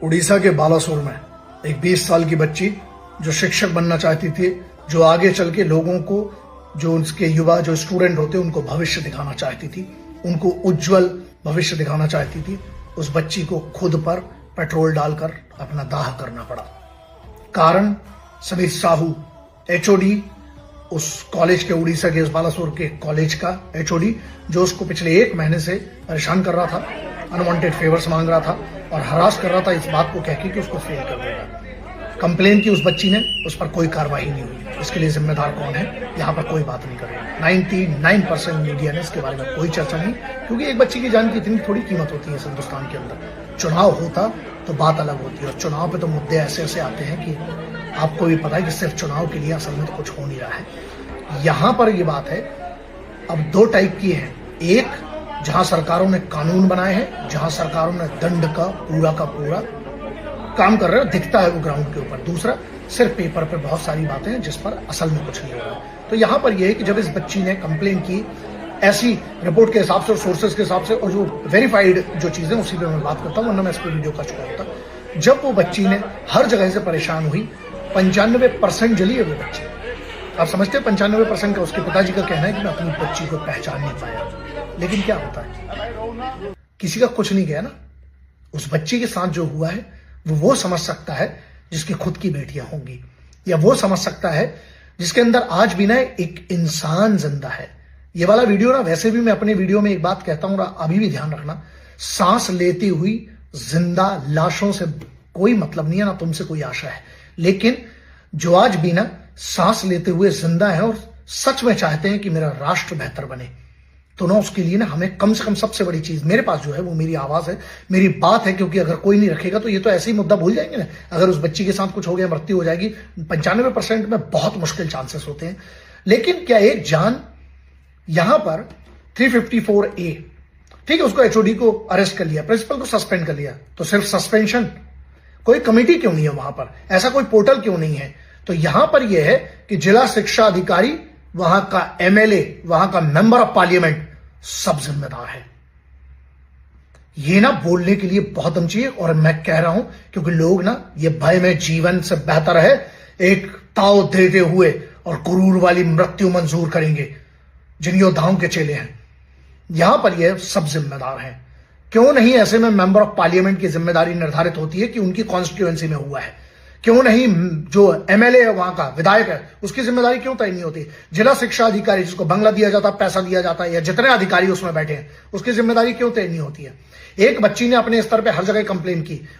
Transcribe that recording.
उड़ीसा के बालासोर में एक 20 साल की बच्ची जो शिक्षक बनना चाहती थी, जो आगे चल के लोगों को, जो उसके युवा जो स्टूडेंट होते उनको भविष्य दिखाना चाहती थी, उनको उज्जवल भविष्य दिखाना चाहती थी, उस बच्ची को खुद पर पेट्रोल डालकर अपना दाह करना पड़ा। कारण समीर साहू एचओडी, उस कॉलेज के, उड़ीसा के उस बालासोर के कॉलेज का एचओडी, जो उसको पिछले 1 महीने से परेशान कर रहा था, अनवांटेड फेवर्स मांग रहा था और हरास कर रहा था इस बात को कह के कि उसको फेल कर देगा। कंप्लेन की उस बच्ची ने, उस पर कोई कार्रवाई नहीं हुई। इसके लिए जिम्मेदार कौन है, यहाँ पर कोई बात नहीं कर रही। 99% मीडिया ने इसके बारे में कोई चर्चा नहीं, क्योंकि एक बच्ची की जान की इतनी थोड़ी कीमत होती है इस हिंदुस्तान के अंदर। चुनाव होता तो बात अलग होती है, और चुनाव पे तो मुद्दे ऐसे ऐसे आते हैं कि आपको भी पता है कि सिर्फ चुनाव के लिए असल में तो कुछ हो नहीं रहा है। यहाँ पर ये बात है, अब 2 टाइप की है। एक, जहां सरकारों ने कानून बनाए हैं, जहां सरकारों ने दंड का पूरा काम कर रहे हैं, दिखता है वो ग्राउंड के ऊपर। दूसरा, सिर्फ पेपर पे बहुत सारी बातें हैं जिस पर असल में कुछ नहीं हो रहा। तो यहां पर यह है कि जब इस बच्ची ने कंप्लेन की, ऐसी रिपोर्ट के हिसाब से और सोर्सेज के हिसाब से, और जो वेरीफाइड जो चीजें, उसी पर मैं बात करता हूं, वरना मैं इस पर वीडियो कर चुका होता। जब वो बच्ची ने हर जगह से परेशान हुई, 95% जली है वो बच्ची। आप समझते हैं 95% का उसके पिताजी का कहना है कि मैं अपनी बच्ची को पहचान नहीं पाया। लेकिन क्या होता है, किसी का कुछ नहीं गया ना। उस बच्ची के साथ जो हुआ है वो समझ सकता है जिसकी खुद की बेटियां होंगी, या वो समझ सकता है जिसके अंदर आज भी ना एक इंसान जिंदा है। ये वाला वीडियो ना, वैसे भी मैं अपने वीडियो में एक बात कहता हूं, अभी भी ध्यान रखना, सांस लेती हुई जिंदा लाशों से कोई मतलब नहीं है, ना तुमसे कोई आशा है। लेकिन जो आज भी ना सांस लेते हुए जिंदा है और सच में चाहते हैं कि मेरा राष्ट्र बेहतर बने, तो ना उसके लिए ना हमें कम से कम सबसे बड़ी चीज मेरे पास जो है वो मेरी आवाज है, मेरी बात है। क्योंकि अगर कोई नहीं रखेगा तो ये तो ऐसे ही मुद्दा भूल जाएंगे ना। अगर उस बच्ची के साथ कुछ हो गया, मृत्यु हो जाएगी, 95% में बहुत मुश्किल चांसेस होते हैं। लेकिन क्या एक जान, यहां पर 354A, ठीक है, उसको एचओडी को अरेस्ट कर लिया, प्रिंसिपल को सस्पेंड कर लिया, तो सिर्फ सस्पेंशन, कोई कमेटी क्यों नहीं है वहां पर, ऐसा कोई पोर्टल क्यों नहीं है? तो यहां पर यह है कि जिला शिक्षा अधिकारी, वहां का एमएलए, वहां का मेंबर ऑफ पार्लियामेंट, सब जिम्मेदार है। ये ना बोलने के लिए बहुत दम चाहिए। और मैं कह रहा हूं क्योंकि लोग ना ये भय में जीवन से बेहतर है एक ताव देते हुए और गुरूर वाली मृत्यु मंजूर करेंगे, जिन योद्धाओं के चेले हैं। यहां पर ये सब जिम्मेदार हैं। क्यों नहीं ऐसे में मेंबर ऑफ पार्लियामेंट की जिम्मेदारी निर्धारित होती है कि उनकी कॉन्स्टिट्यूएंसी में हुआ है? क्यों नहीं जो एमएलए है, वहां का विधायक है, उसकी जिम्मेदारी क्यों तय नहीं होती? जिला शिक्षा अधिकारी, जिसको बंगला दिया जाता है, पैसा दिया जाता है, या जितने अधिकारी उसमें बैठे हैं, उसकी जिम्मेदारी क्यों तय नहीं होती है? एक बच्ची ने अपने स्तर पे हर जगह कंप्लेन की,